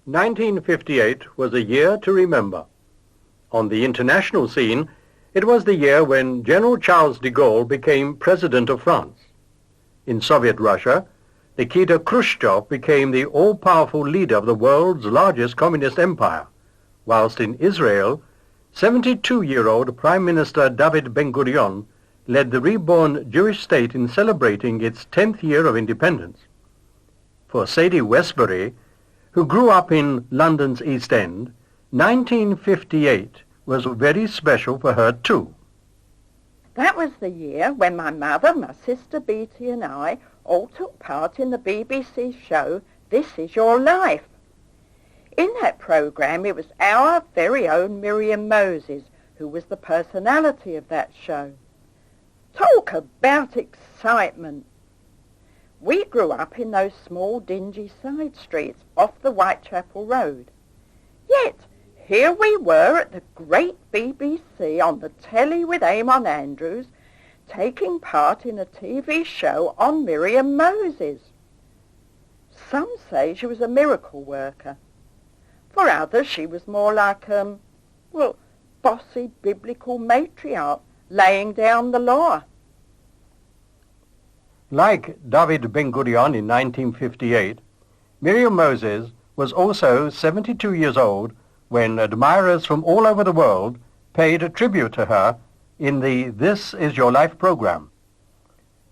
(1958) was a year to remember. On the international scene, it was the year when General Charles de Gaulle became President of France. In Soviet Russia, Nikita Khrushchev became the all-powerful leader of the world's largest communist empire, whilst in Israel, 72-year-old Prime Minister David Ben-Gurion led the reborn Jewish state in celebrating its 10th year of independence. For Sadie Westbury, who grew up in London's East End, 1958 was very special for her too. That was the year when my mother, my sister Beatty and I all took part in the BBC show This Is Your Life. In that programme it was our very own Miriam Moses who was the personality of that show. Talk about excitement! We grew up in those small dingy side streets off the Whitechapel Road. Yet here we were at the great BBC on the telly with Eamon Andrews, taking part in a TV show on Miriam Moses. Some say she was a miracle worker. For others she was more like, bossy biblical matriarch laying down the law. Like David Ben-Gurion in 1958, Miriam Moses was also 72 years old when admirers from all over the world paid a tribute to her in the This Is Your Life program.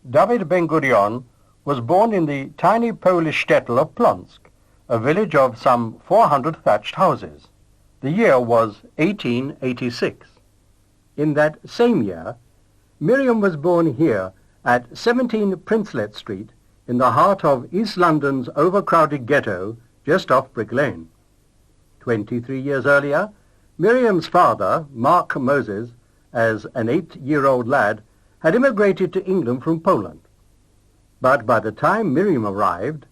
David Ben-Gurion was born in the tiny Polish shtetl of Plonsk, a village of some 400 thatched houses. The year was 1886. In that same year, Miriam was born here at 17 Princelet Street, in the heart of East London's overcrowded ghetto, just off Brick Lane. 23 years earlier, Miriam's father, Mark Moses, as an 8-year-old lad, had immigrated to England from Poland. But by the time Miriam arrived,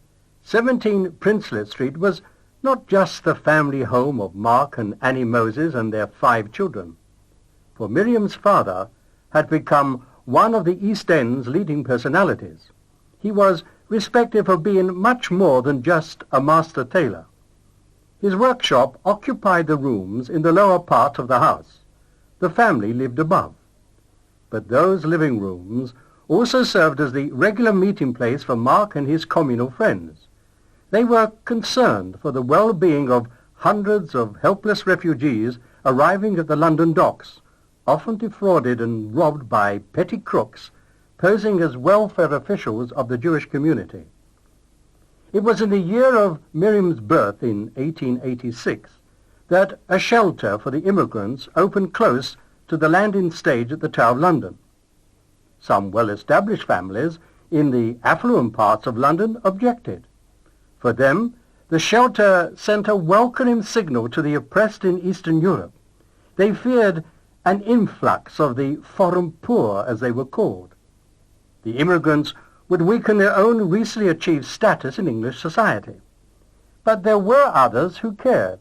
17 Princelet Street was not just the family home of Mark and Annie Moses and their 5 children, for Miriam's father had become one of the East End's leading personalities. He was respected for being much more than just a master tailor. His workshop occupied the rooms in the lower part of the house. The family lived above. But those living rooms also served as the regular meeting place for Mark and his communal friends. They were concerned for the well-being of hundreds of helpless refugees arriving at the London docks, often defrauded and robbed by petty crooks posing as welfare officials of the Jewish community. It was in the year of Miriam's birth in 1886 that a shelter for the immigrants opened close to the landing stage at the Tower of London. Some well-established families in the affluent parts of London objected. For them, the shelter sent a welcoming signal to the oppressed in Eastern Europe. They feared an influx of the foreign poor, as they were called. The immigrants would weaken their own recently achieved status in English society. But there were others who cared.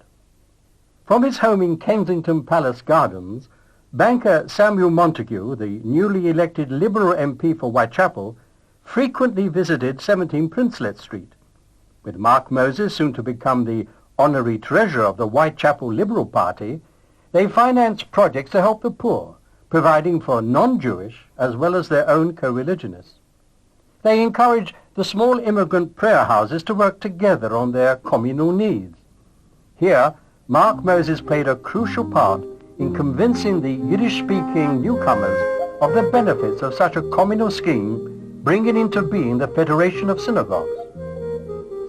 From his home in Kensington Palace Gardens, banker Samuel Montague, the newly elected Liberal MP for Whitechapel, frequently visited 17 Princelet Street. With Mark Moses soon to become the honorary treasurer of the Whitechapel Liberal Party, they financed projects to help the poor, providing for non-Jewish as well as their own co-religionists. They encouraged the small immigrant prayer houses to work together on their communal needs. Here, Mark Moses played a crucial part in convincing the Yiddish-speaking newcomers of the benefits of such a communal scheme, bringing into being the Federation of Synagogues.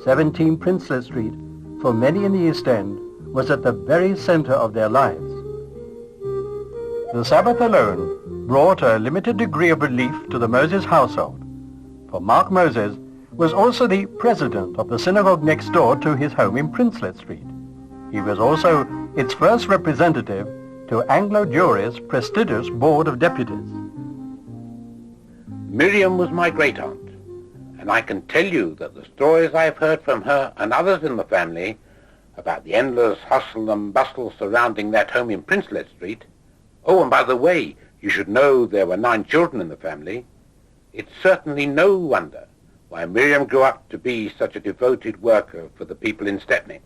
17 Princelet Street, for many in the East End, was at the very centre of their lives. The Sabbath alone brought a limited degree of relief to the Moses household, for Mark Moses was also the president of the synagogue next door to his home in Princelet Street. He was also its first representative to Anglo-Jury's prestigious Board of Deputies. Miriam was my great-aunt, and I can tell you that the stories I've heard from her and others in the family about the endless hustle and bustle surrounding that home in Princelet Street. Oh, and by the way, you should know there were 9 children in the family. It's certainly no wonder why Miriam grew up to be such a devoted worker for the people in Stepney.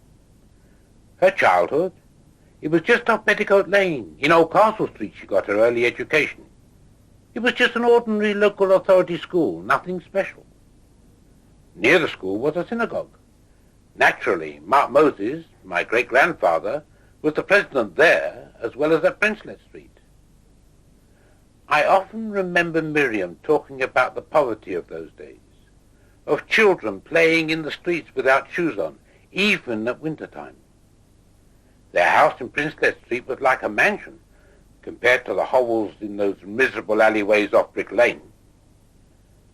Her childhood, it was just off Petticoat Lane, in Old Castle Street she got her early education. It was just an ordinary local authority school, nothing special. Near the school was a synagogue. Naturally, Mark Moses, my great-grandfather, was the president there as well as at Princelet Street. I often remember Miriam talking about the poverty of those days, of children playing in the streets without shoes on, even at winter time. Their house in Princelet Street was like a mansion compared to the hovels in those miserable alleyways off Brick Lane.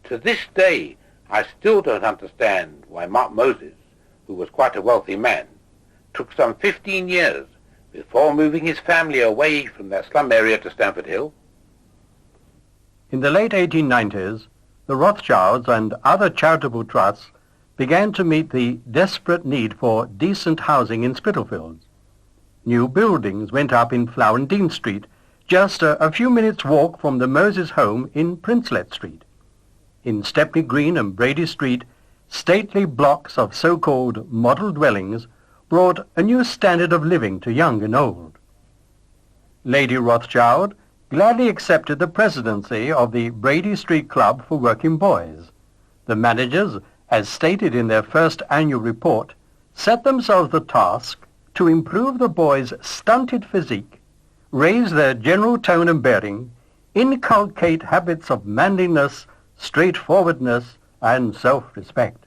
To this day, I still don't understand why Mark Moses, who was quite a wealthy man, took some 15 years before moving his family away from that slum area to Stamford Hill. In the late 1890s, the Rothschilds and other charitable trusts began to meet the desperate need for decent housing in Spitalfields. New buildings went up in Flower-and-Dean Street, just a few minutes' walk from the Moses home in Princelet Street. In Stepney Green and Brady Street, stately blocks of so-called model dwellings brought a new standard of living to young and old. Lady Rothschild gladly accepted the presidency of the Brady Street Club for Working Boys. The managers, as stated in their first annual report, set themselves the task to improve the boys' stunted physique, raise their general tone and bearing, inculcate habits of manliness, straightforwardness, and self-respect.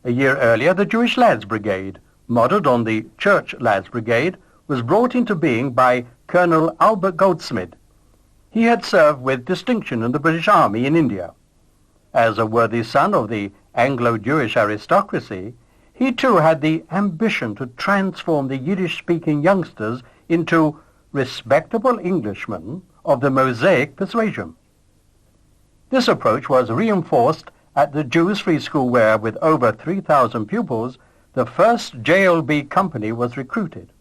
A year earlier, the Jewish Lads Brigade, modelled on the Church Lads Brigade, was brought into being by Colonel Albert Goldsmith. He had served with distinction in the British Army in India. As a worthy son of the Anglo-Jewish aristocracy, he too had the ambition to transform the Yiddish-speaking youngsters into respectable Englishmen of the Mosaic persuasion. This approach was reinforced at the Jews Free School where, with over 3,000 pupils, the first JLB company was recruited.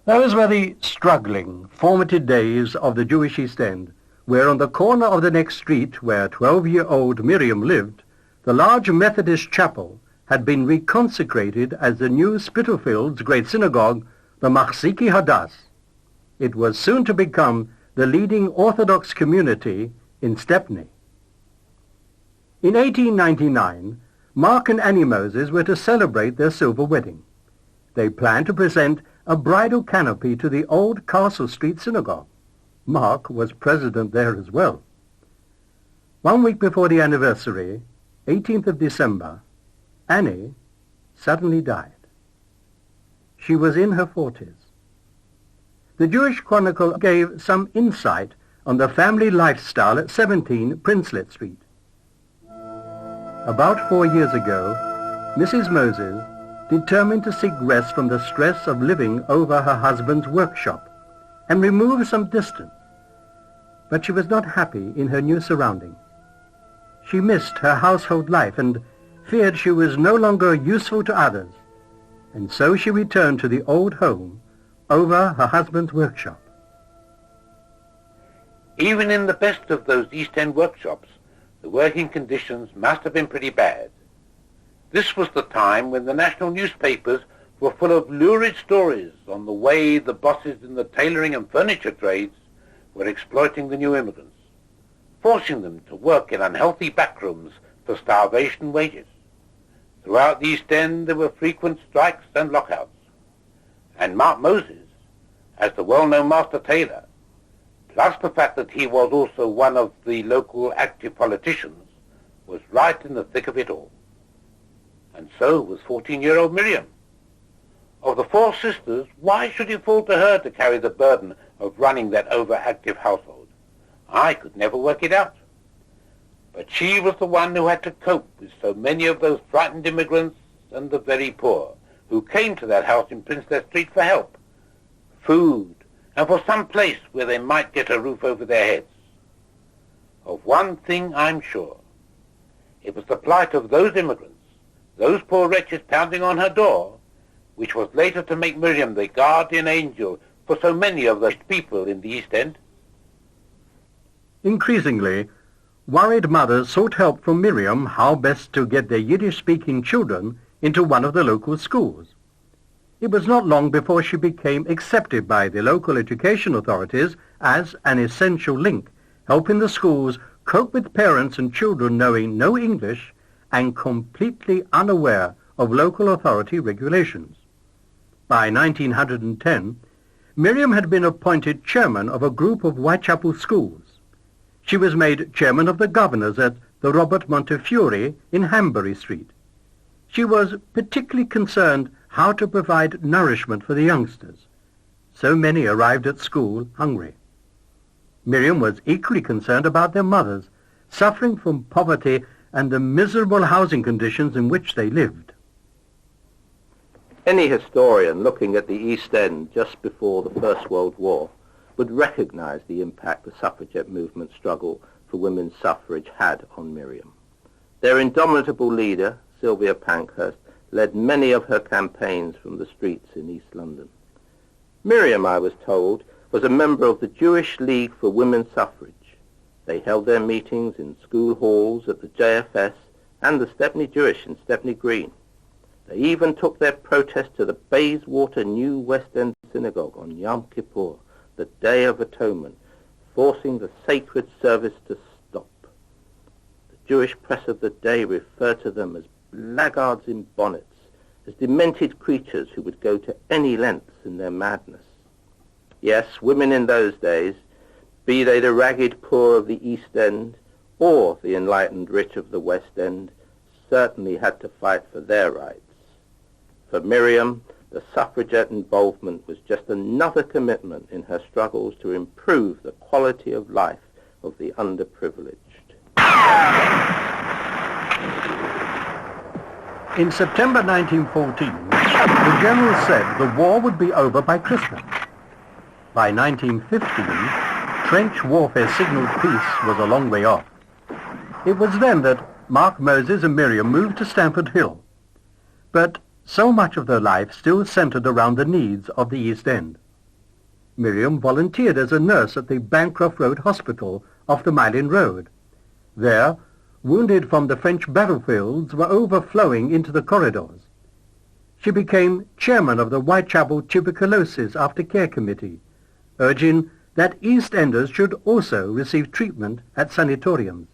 Those were the struggling, formative days of the Jewish East End, where on the corner of the next street where 12-year-old Miriam lived, the large Methodist chapel had been reconsecrated as the new Spitalfields great synagogue, the Machziki Hadass. It was soon to become the leading Orthodox community in Stepney. In 1899, Mark and Annie Moses were to celebrate their silver wedding. They planned to present a bridal canopy to the old Castle Street synagogue. Mark was president there as well. 1 week before the anniversary, 18th of December, Annie suddenly died. She was in her 40s. The Jewish Chronicle gave some insight on the family lifestyle at 17 Princelet Street. About 4 years ago, Mrs. Moses determined to seek rest from the stress of living over her husband's workshop and remove some distance. But she was not happy in her new surroundings. She missed her household life and feared she was no longer useful to others, and so she returned to the old home over her husband's workshop. Even in the best of those East End workshops, the working conditions must have been pretty bad. This was the time when the national newspapers were full of lurid stories on the way the bosses in the tailoring and furniture trades were exploiting the new immigrants, forcing them to work in unhealthy backrooms for starvation wages. Throughout the East End there were frequent strikes and lockouts. And Mark Moses, as the well-known master tailor, plus the fact that he was also one of the local active politicians, was right in the thick of it all. And so was 14-year-old Miriam. Of the 4 sisters, why should it fall to her to carry the burden of running that overactive household? I could never work it out. But she was the one who had to cope with so many of those frightened immigrants and the very poor, who came to that house in Princelet Street for help, food, and for some place where they might get a roof over their heads. Of one thing I'm sure. It was the plight of those immigrants, those poor wretches pounding on her door, which was later to make Miriam the guardian angel for so many of the people in the East End. Increasingly, worried mothers sought help from Miriam how best to get their Yiddish-speaking children into one of the local schools. It was not long before she became accepted by the local education authorities as an essential link, helping the schools cope with parents and children knowing no English and completely unaware of local authority regulations. By 1910, Miriam had been appointed chairman of a group of Whitechapel schools. She was made chairman of the governors at the Robert Montefiore in Hanbury Street. She was particularly concerned how to provide nourishment for the youngsters. So many arrived at school hungry. Miriam was equally concerned about their mothers, suffering from poverty and the miserable housing conditions in which they lived. Any historian looking at the East End just before the First World War would recognise the impact the suffragette movement struggle for women's suffrage had on Miriam. Their indomitable leader, Sylvia Pankhurst, led many of her campaigns from the streets in East London. Miriam, I was told, was a member of the Jewish League for Women's Suffrage. They held their meetings in school halls at the JFS and the Stepney Jewish in Stepney Green. They even took their protest to the Bayswater New West End Synagogue on Yom Kippur, the Day of Atonement, forcing the sacred service to stop. The Jewish press of the day referred to them as blackguards in bonnets, as demented creatures who would go to any lengths in their madness. Yes, women in those days, be they the ragged poor of the East End or the enlightened rich of the West End, certainly had to fight for their rights. For Miriam, the suffragette involvement was just another commitment in her struggles to improve the quality of life of the underprivileged. In September 1914, the general said the war would be over by Christmas. By 1915, trench warfare signalled peace was a long way off. It was then that Mark Moses and Miriam moved to Stamford Hill. But so much of their life still centred around the needs of the East End. Miriam volunteered as a nurse at the Bancroft Road Hospital off the Mile End Road. There, wounded from the French battlefields were overflowing into the corridors. She became chairman of the Whitechapel Tuberculosis Aftercare Committee, urging that East Enders should also receive treatment at sanatoriums.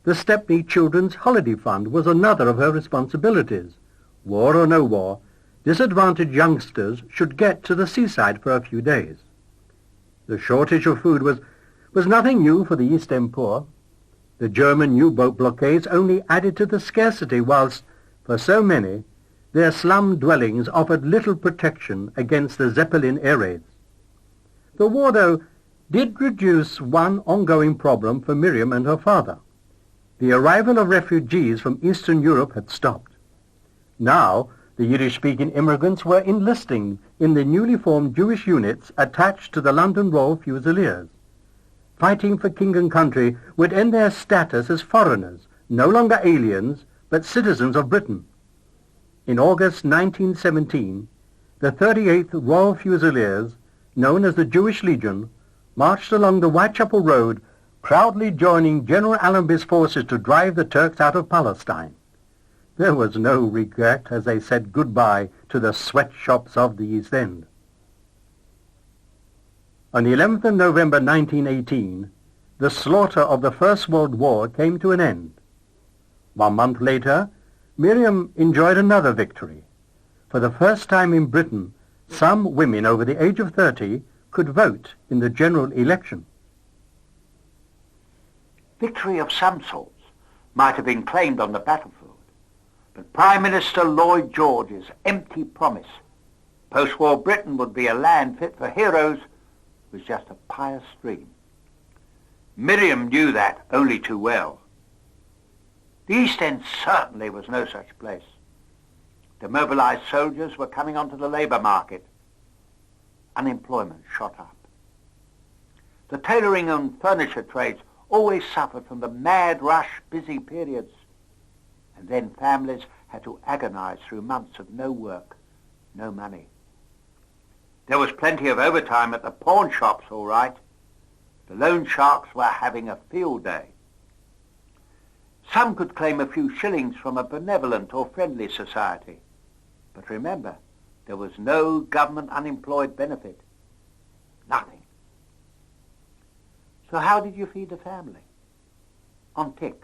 The Stepney Children's Holiday Fund was another of her responsibilities. War or no war, disadvantaged youngsters should get to the seaside for a few days. The shortage of food was nothing new for the East End poor. The German U-boat blockades only added to the scarcity, whilst, for so many, their slum dwellings offered little protection against the Zeppelin air raids. The war, though, did reduce one ongoing problem for Miriam and her father. The arrival of refugees from Eastern Europe had stopped. Now, the Yiddish-speaking immigrants were enlisting in the newly formed Jewish units attached to the London Royal Fusiliers. Fighting for king and country would end their status as foreigners, no longer aliens, but citizens of Britain. In August 1917, the 38th Royal Fusiliers, known as the Jewish Legion, marched along the Whitechapel Road, proudly joining General Allenby's forces to drive the Turks out of Palestine. There was no regret as they said goodbye to the sweatshops of the East End. On the 11th of November 1918, the slaughter of the First World War came to an end. 1 month later, Miriam enjoyed another victory. For the first time in Britain, some women over the age of 30 could vote in the general election. Victory of some sorts might have been claimed on the battlefield, but Prime Minister Lloyd George's empty promise, post-war Britain would be a land fit for heroes, was just a pious dream. Miriam knew that only too well. The East End certainly was no such place. Demobilised soldiers were coming onto the labour market. Unemployment shot up. The tailoring and furniture trades always suffered from the mad rush busy periods. And then families had to agonise through months of no work, no money. There was plenty of overtime at the pawn shops, all right. The loan sharks were having a field day. Some could claim a few shillings from a benevolent or friendly society. But remember, there was no government unemployed benefit. Nothing. So how did you feed the family? On tick.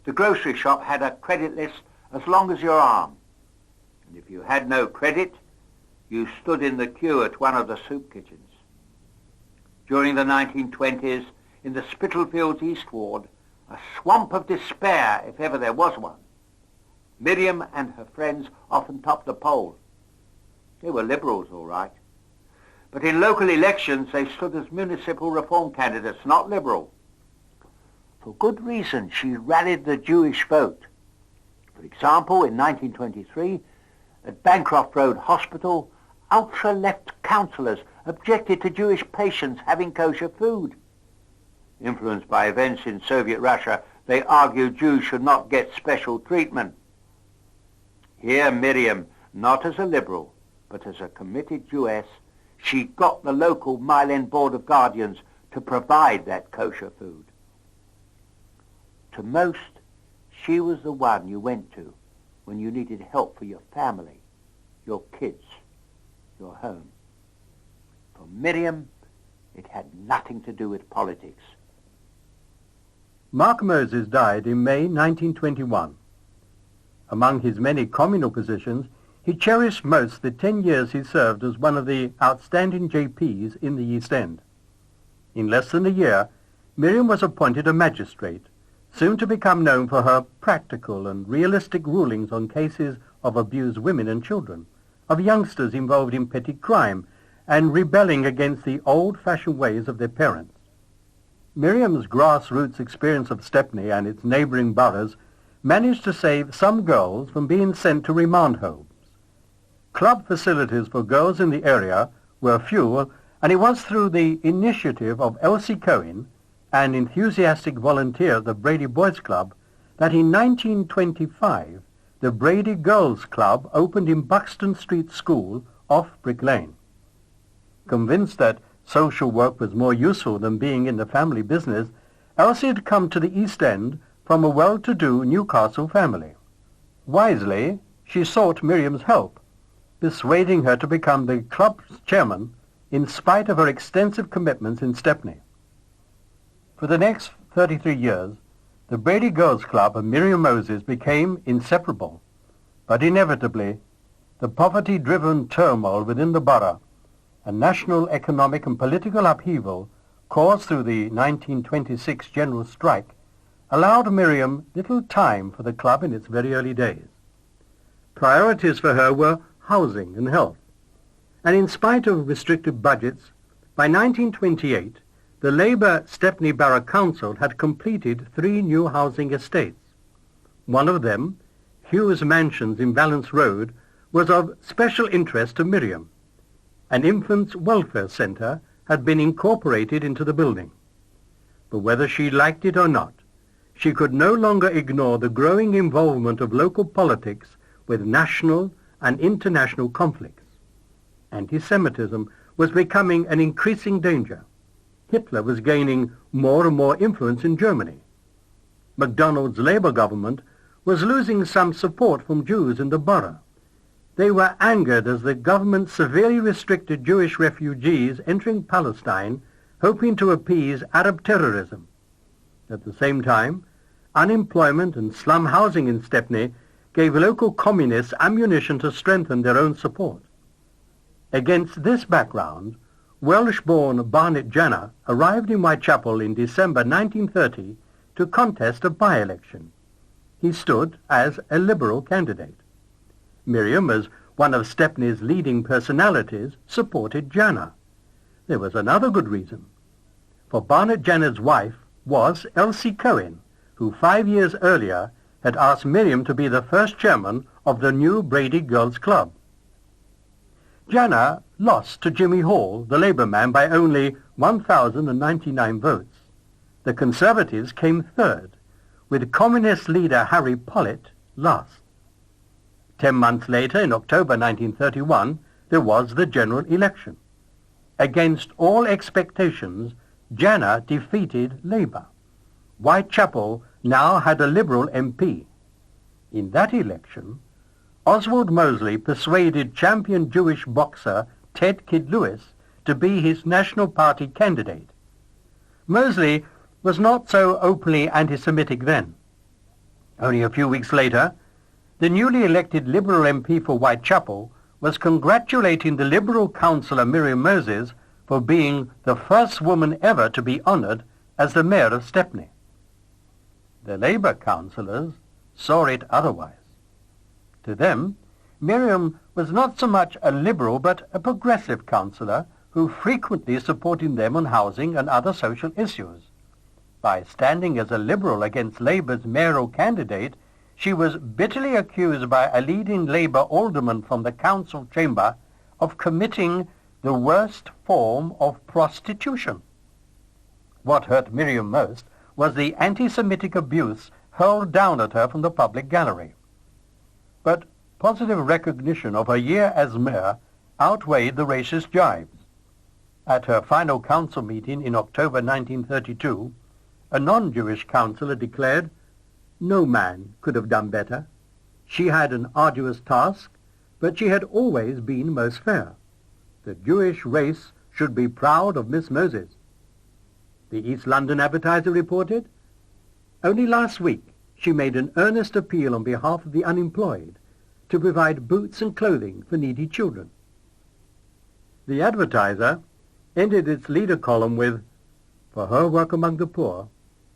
The grocery shop had a credit list as long as your arm. And if you had no credit, you stood in the queue at one of the soup kitchens. During the 1920s, in the Spitalfields East Ward, a swamp of despair, if ever there was one, Miriam and her friends often topped the poll. They were liberals, all right. But in local elections, they stood as municipal reform candidates, not liberal. For good reason, she rallied the Jewish vote. For example, in 1923, at Bancroft Road Hospital, ultra-left councillors objected to Jewish patients having kosher food. Influenced by events in Soviet Russia, they argued Jews should not get special treatment. Here, Miriam, not as a liberal, but as a committed Jewess, she got the local Mile End Board of Guardians to provide that kosher food. To most, she was the one you went to when you needed help for your family, your kids, your home. For Miriam, it had nothing to do with politics. Mark Moses died in May 1921. Among his many communal positions, he cherished most the 10 years he served as one of the outstanding JPs in the East End. In less than a year, Miriam was appointed a magistrate, soon to become known for her practical and realistic rulings on cases of abused women and children, of youngsters involved in petty crime and rebelling against the old-fashioned ways of their parents. Miriam's grassroots experience of Stepney and its neighbouring boroughs managed to save some girls from being sent to remand homes. Club facilities for girls in the area were few, and it was through the initiative of Elsie Cohen, an enthusiastic volunteer at the Brady Boys Club, that in 1925 the Brady Girls Club opened in Buxton Street School off Brick Lane. Convinced that social work was more useful than being in the family business, Elsie had come to the East End from a well-to-do Newcastle family. Wisely, she sought Miriam's help, persuading her to become the club's chairman in spite of her extensive commitments in Stepney. For the next 33 years, the Brady Girls Club and Miriam Moses became inseparable, but inevitably, the poverty-driven turmoil within the borough and national economic and political upheaval caused through the 1926 general strike allowed Miriam little time for the club in its very early days. Priorities for her were housing and health, and in spite of restricted budgets, by 1928 the Labour Stepney Borough Council had completed 3 new housing estates. One of them, Hughes Mansions in Valence Road, was of special interest to Miriam. An infants' welfare centre had been incorporated into the building. But whether she liked it or not, she could no longer ignore the growing involvement of local politics with national and international conflicts. Anti-Semitism was becoming an increasing danger. Hitler was gaining more and more influence in Germany. MacDonald's Labour government was losing some support from Jews in the borough. They were angered as the government severely restricted Jewish refugees entering Palestine, hoping to appease Arab terrorism. At the same time, unemployment and slum housing in Stepney gave local communists ammunition to strengthen their own support. Against this background, Welsh-born Barnet Janner arrived in Whitechapel in December 1930 to contest a by-election. He stood as a Liberal candidate. Miriam, as one of Stepney's leading personalities, supported Janner. There was another good reason. For Barnet Janner's wife was Elsie Cohen, who 5 years earlier had asked Miriam to be the first chairman of the new Brady Girls' Club. Jana lost to Jimmy Hall, the Labour man, by only 1,099 votes. The Conservatives came third, with Communist leader Harry Pollitt last. 10 months later, in October 1931, there was the general election. Against all expectations, Jana defeated Labour. Whitechapel now had a Liberal MP. In that election, Oswald Mosley persuaded champion Jewish boxer Ted Kid Lewis to be his National Party candidate. Mosley was not so openly anti-Semitic then. Only a few weeks later, the newly elected Liberal MP for Whitechapel was congratulating the Liberal councillor Miriam Moses for being the first woman ever to be honoured as the mayor of Stepney. The Labour councillors saw it otherwise. To them, Miriam was not so much a Liberal but a progressive councillor who frequently supported them on housing and other social issues. By standing as a Liberal against Labour's mayoral candidate, she was bitterly accused by a leading Labour alderman from the council chamber of committing the worst form of prostitution. What hurt Miriam most was the anti-Semitic abuse hurled down at her from the public gallery. But positive recognition of her year as mayor outweighed the racist jibes. At her final council meeting in October 1932, a non-Jewish councillor declared, "No man could have done better. She had an arduous task, but she had always been most fair. The Jewish race should be proud of Miss Moses." The East London Advertiser reported, "Only last week she made an earnest appeal on behalf of the unemployed to provide boots and clothing for needy children." The Advertiser ended its leader column with, "For her work among the poor,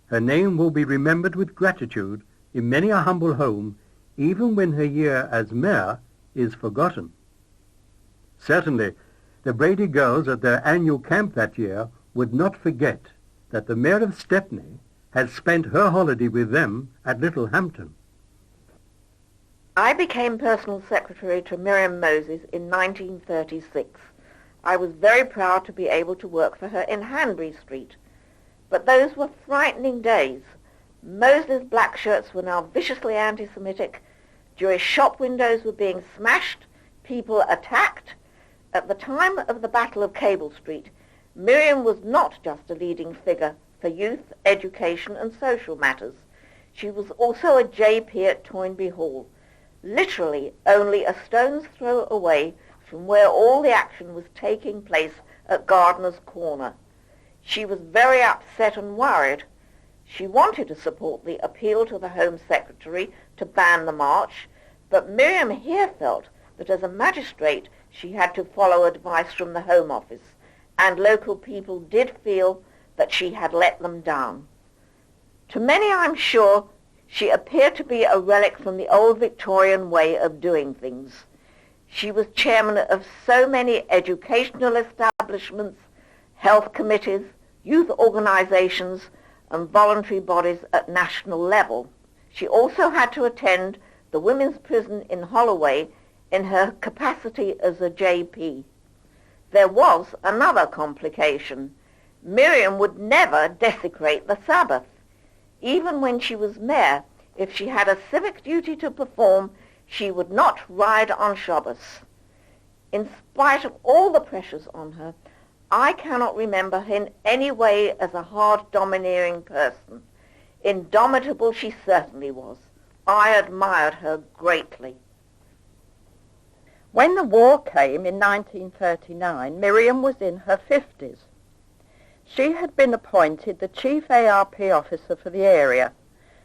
her name will be remembered with gratitude in many a humble home, even when her year as mayor is forgotten." Certainly, the Brady girls at their annual camp that year would not forget that the mayor of Stepney had spent her holiday with them at Littlehampton. I became personal secretary to Miriam Moses in 1936. I was very proud to be able to work for her in Hanbury Street. But those were frightening days. Moses' black shirts were now viciously anti-Semitic. Jewish shop windows were being smashed. People attacked. At the time of the Battle of Cable Street, Miriam was not just a leading figure for youth, education and social matters. She was also a JP at Toynbee Hall, literally only a stone's throw away from where all the action was taking place at Gardener's Corner. She was very upset and worried. She wanted to support the appeal to the Home Secretary to ban the march, but Miriam here felt that as a magistrate she had to follow advice from the Home Office, and local people did feel that she had let them down. To many, I'm sure, she appeared to be a relic from the old Victorian way of doing things. She was chairman of so many educational establishments, health committees, youth organisations and voluntary bodies at national level. She also had to attend the women's prison in Holloway in her capacity as a JP. There was another complication. Miriam would never desecrate the Sabbath. Even when she was mayor, if she had a civic duty to perform, she would not ride on Shabbos. In spite of all the pressures on her, I cannot remember her in any way as a hard, domineering person. Indomitable she certainly was. I admired her greatly. When the war came in 1939, Miriam was in her 50s. She had been appointed the chief ARP officer for the area.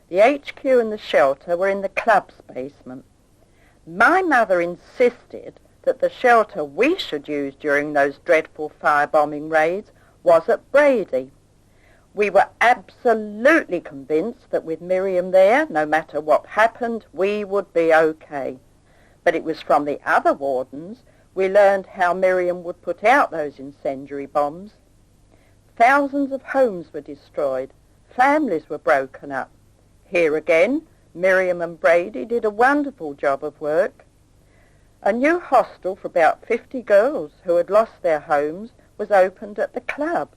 The HQ and the shelter were in the club's basement. My mother insisted that the shelter we should use during those dreadful firebombing raids was at Brady. We were absolutely convinced that with Miriam there, no matter what happened, we would be okay. But it was from the other wardens we learned how Miriam would put out those incendiary bombs. Thousands of homes were destroyed. Families were broken up. Here again, Miriam and Brady did a wonderful job of work. A new hostel for about 50 girls who had lost their homes was opened at the club.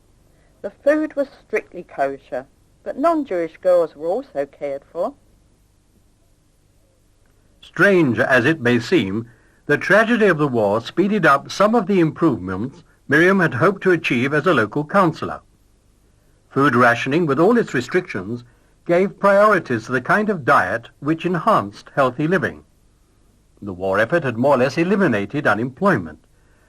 The food was strictly kosher, but non-Jewish girls were also cared for. Strange as it may seem, the tragedy of the war speeded up some of the improvements Miriam had hoped to achieve as a local councillor. Food rationing, with all its restrictions, gave priorities to the kind of diet which enhanced healthy living. The war effort had more or less eliminated unemployment.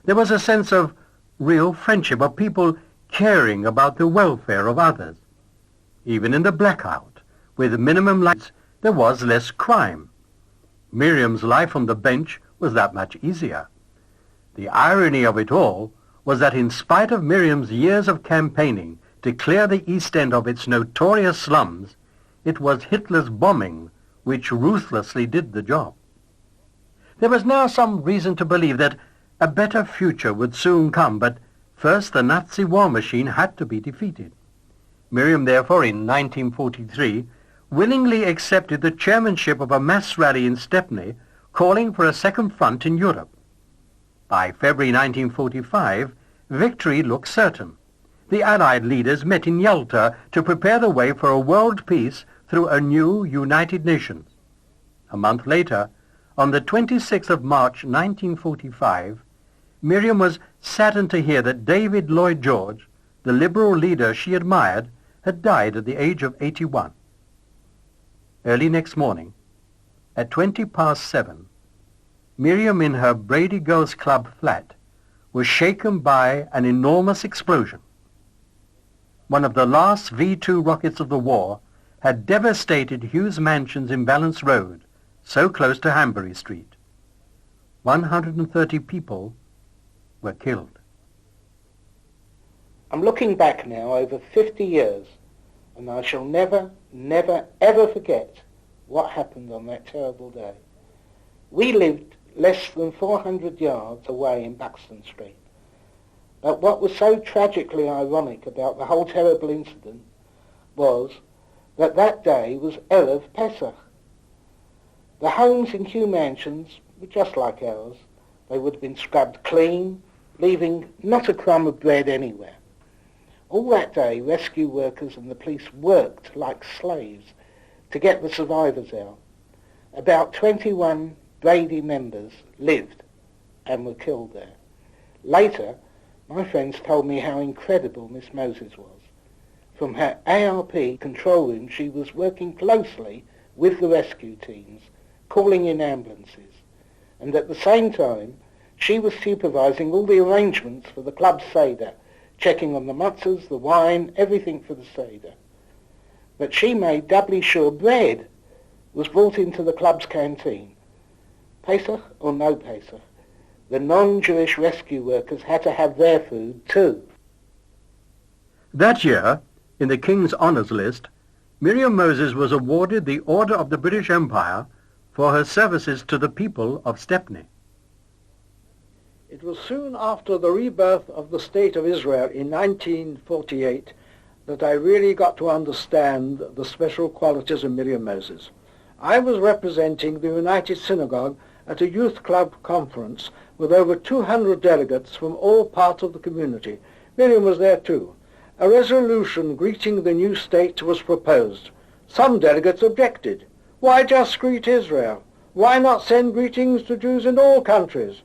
There was a sense of real friendship, of people caring about the welfare of others. Even in the blackout, with minimum lights, there was less crime. Miriam's life on the bench was that much easier. The irony of it all was that in spite of Miriam's years of campaigning to clear the East End of its notorious slums, it was Hitler's bombing which ruthlessly did the job. There was now some reason to believe that a better future would soon come, but first the Nazi war machine had to be defeated. Miriam, therefore, in 1943, willingly accepted the chairmanship of a mass rally in Stepney, calling for a second front in Europe. By February 1945, victory looked certain. The Allied leaders met in Yalta to prepare the way for a world peace through a new United Nations. A month later, on the 26th of March 1945, Miriam was saddened to hear that David Lloyd George, the liberal leader she admired, had died at the age of 81. Early next morning, at 7:20, Miriam in her Brady Girls Club flat was shaken by an enormous explosion. One of the last V-2 rockets of the war had devastated Hughes Mansions in Valence Road, so close to Hanbury Street. 130 people were killed. I'm looking back now over 50 years, and I shall never, ever forget what happened on that terrible day. We lived less than 400 yards away in Buxton Street. But what was so tragically ironic about the whole terrible incident was that that day was Erev Pesach. The homes in Hugh Mansions were just like ours. They would have been scrubbed clean, leaving not a crumb of bread anywhere. All that day, rescue workers and the police worked like slaves to get the survivors out. About 21 Brady members lived and were killed there. Later, my friends told me how incredible Miss Moses was. From her ARP control room, she was working closely with the rescue teams, calling in ambulances, and at the same time, she was supervising all the arrangements for the club's Seder, checking on the matzahs, the wine, everything for the Seder. But she made doubly sure bread was brought into the club's canteen. Pesach or no Pesach, the non-Jewish rescue workers had to have their food too. That year, in the King's Honours List, Miriam Moses was awarded the Order of the British Empire for her services to the people of Stepney. It was soon after the rebirth of the State of Israel in 1948 that I really got to understand the special qualities of Miriam Moses. I was representing the United Synagogue at a youth club conference with over 200 delegates from all parts of the community. Miriam was there too. A resolution greeting the new state was proposed. Some delegates objected. Why just greet Israel? Why not send greetings to Jews in all countries?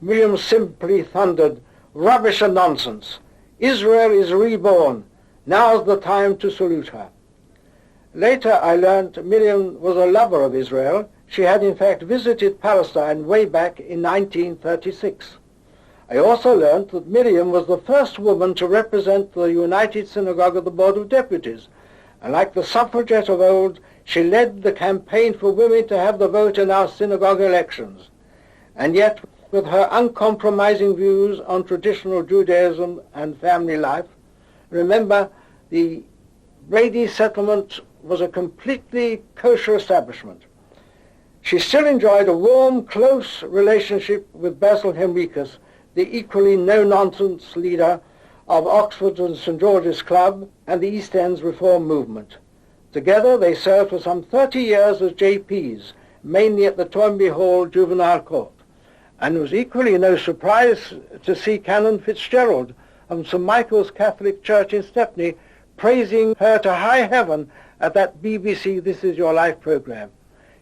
Miriam simply thundered, "Rubbish and nonsense. Israel is reborn. Now's the time to salute her." Later I learned Miriam was a lover of Israel. She had in fact visited Palestine way back in 1936. I also learned that Miriam was the first woman to represent the United Synagogue at the Board of Deputies, and like the suffragette of old, she led the campaign for women to have the vote in our synagogue elections. And yet, with her uncompromising views on traditional Judaism and family life, remember, the Brady settlement was a completely kosher establishment. She still enjoyed a warm, close relationship with Basil Henricus, the equally no-nonsense leader of Oxford and St George's Club and the East End's reform movement. Together they served for some 30 years as JPs, mainly at the Toynbee Hall Juvenile Court, and it was equally no surprise to see Canon Fitzgerald of St Michael's Catholic Church in Stepney praising her to high heaven at that BBC This Is Your Life programme.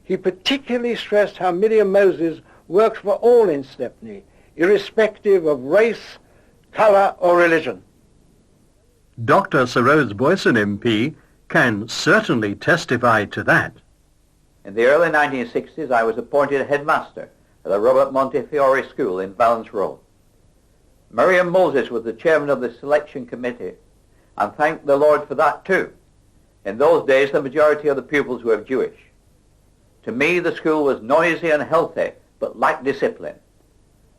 He particularly stressed how Miriam Moses works for all in Stepney, irrespective of race, colour or religion. Dr. Sir Rhodes Boyson MP can certainly testify to that. In the early 1960s, I was appointed headmaster at the Robert Montefiore School in Valence Row. Miriam Moses was the chairman of the selection committee, and thank the Lord for that too. In those days, the majority of the pupils were Jewish. To me, the school was noisy and healthy, but lacked discipline.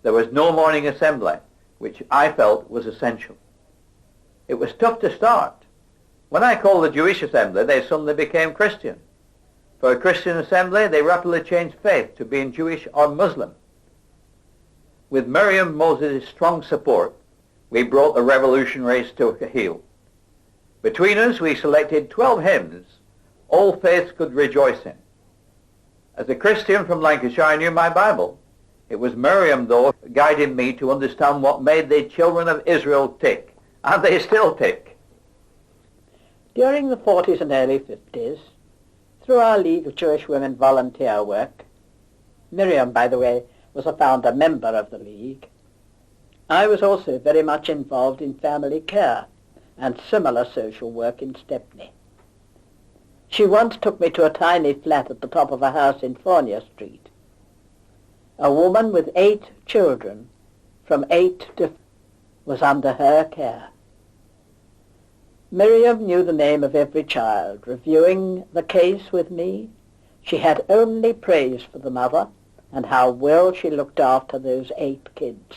There was no morning assembly, which I felt was essential. It was tough to start. When I called the Jewish assembly, they suddenly became Christian. For a Christian assembly, they rapidly changed faith to being Jewish or Muslim. With Miriam Moses' strong support, we brought the revolutionaries to a heel. Between us, we selected 12 hymns all faiths could rejoice in. As a Christian from Lancashire, I knew my Bible. It was Miriam, though, guiding me to understand what made the children of Israel tick, and they still tick. During the 40s and early 50s, through our League of Jewish Women volunteer work, Miriam, by the way, was a founder member of the League, I was also very much involved in family care and similar social work in Stepney. She once took me to a tiny flat at the top of a house in Fournier Street. A woman with 8 children, from 8 to was under her care. Miriam knew the name of every child. Reviewing the case with me, she had only praise for the mother and how well she looked after those 8 kids.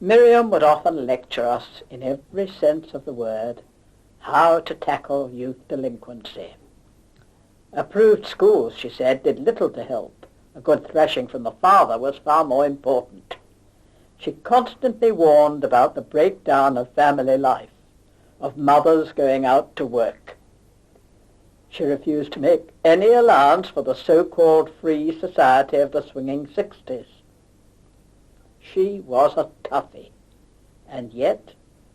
Miriam would often lecture us, in every sense of the word, how to tackle youth delinquency. Approved schools, she said, did little to help. A good thrashing from the father was far more important. She constantly warned about the breakdown of family life, of mothers going out to work. She refused to make any allowance for the so-called free society of the swinging 60s. She was a toughie, and yet,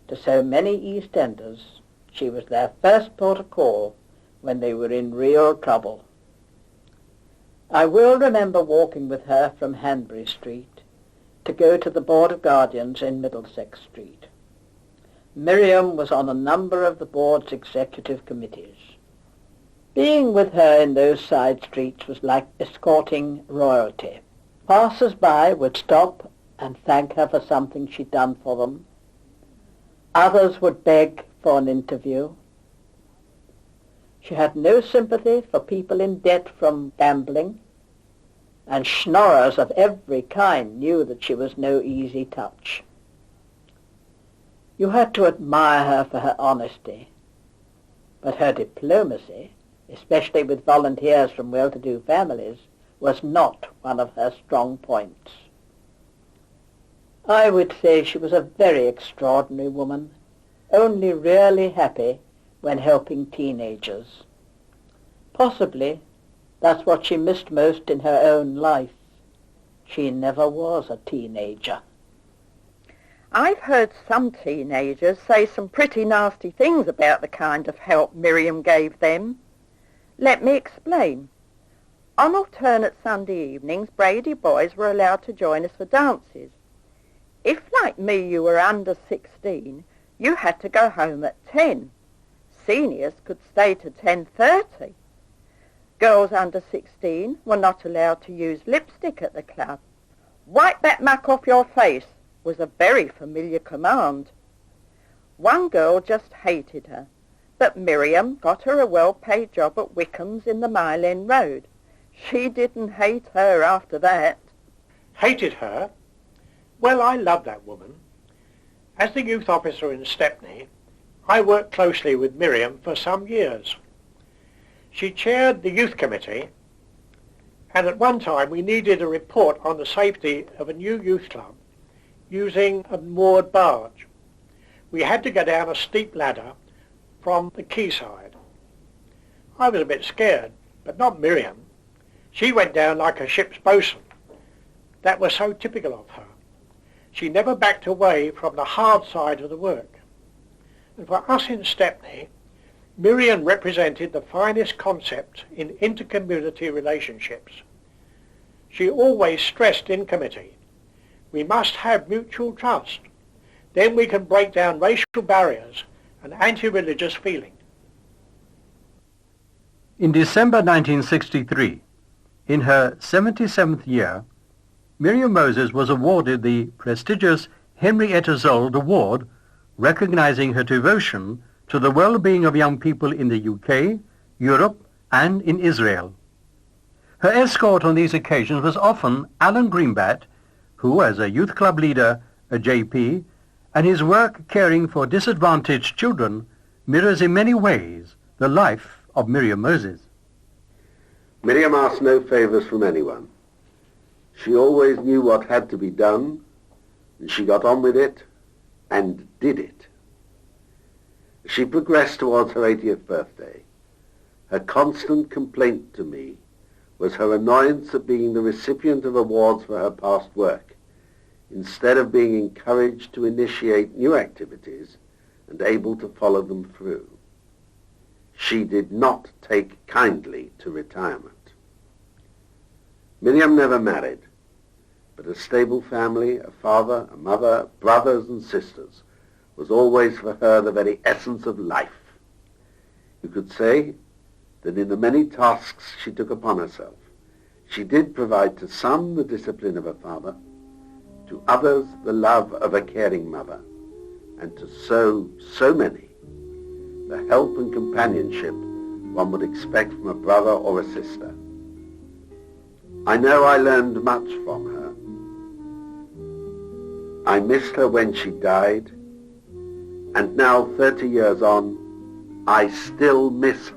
to so many East Enders, she was their first port of call when they were in real trouble. I will remember walking with her from Hanbury Street to go to the Board of Guardians in Middlesex Street. Miriam was on a number of the board's executive committees. Being with her in those side streets was like escorting royalty. Passers-by would stop and thank her for something she'd done for them. Others would beg for an interview. She had no sympathy for people in debt from gambling, and schnorrers of every kind knew that she was no easy touch. You had to admire her for her honesty, but her diplomacy, especially with volunteers from well-to-do families, was not one of her strong points. I would say she was a very extraordinary woman, only really happy when helping teenagers. Possibly that's what she missed most in her own life. She never was a teenager. I've heard some teenagers say some pretty nasty things about the kind of help Miriam gave them. Let me explain. On alternate Sunday evenings, Brady boys were allowed to join us for dances. If, like me, you were under 16, you had to go home at 10. Seniors could stay to 10:30. Girls under 16 were not allowed to use lipstick at the club. Wipe that muck off your face was a very familiar command. One girl just hated her, but Miriam got her a well-paid job at Wickham's in the Mile End Road. She didn't hate her after that. Hated her? Well, I love that woman. As the youth officer in Stepney, I worked closely with Miriam for some years. She chaired the youth committee, and at one time we needed a report on the safety of a new youth club using a moored barge. We had to go down a steep ladder from the quayside. I was a bit scared, but not Miriam. She went down like a ship's bosun. That was so typical of her. She never backed away from the hard side of the work. And for us in Stepney, Miriam represented the finest concept in intercommunity relationships. She always stressed in committee, we must have mutual trust. Then we can break down racial barriers and anti-religious feeling. In December 1963, in her 77th year, Miriam Moses was awarded the prestigious Henrietta Zold Award, recognizing her devotion to the well-being of young people in the UK, Europe, and in Israel. Her escort on these occasions was often Alan Greenbat, who, as a youth club leader, a JP, and his work caring for disadvantaged children, mirrors in many ways the life of Miriam Moses. Miriam asked no favours from anyone. She always knew what had to be done, and she got on with it and did it. She progressed towards her 80th birthday. Her constant complaint to me was her annoyance at being the recipient of awards for her past work, instead of being encouraged to initiate new activities and able to follow them through. She did not take kindly to retirement. Miriam never married, but a stable family, a father, a mother, brothers and sisters, was always for her the very essence of life. You could say that in the many tasks she took upon herself, she did provide to some the discipline of a father, to others the love of a caring mother, and to so many the help and companionship one would expect from a brother or a sister. I know I learned much from her. I missed her when she died, and now 30 years on, I still miss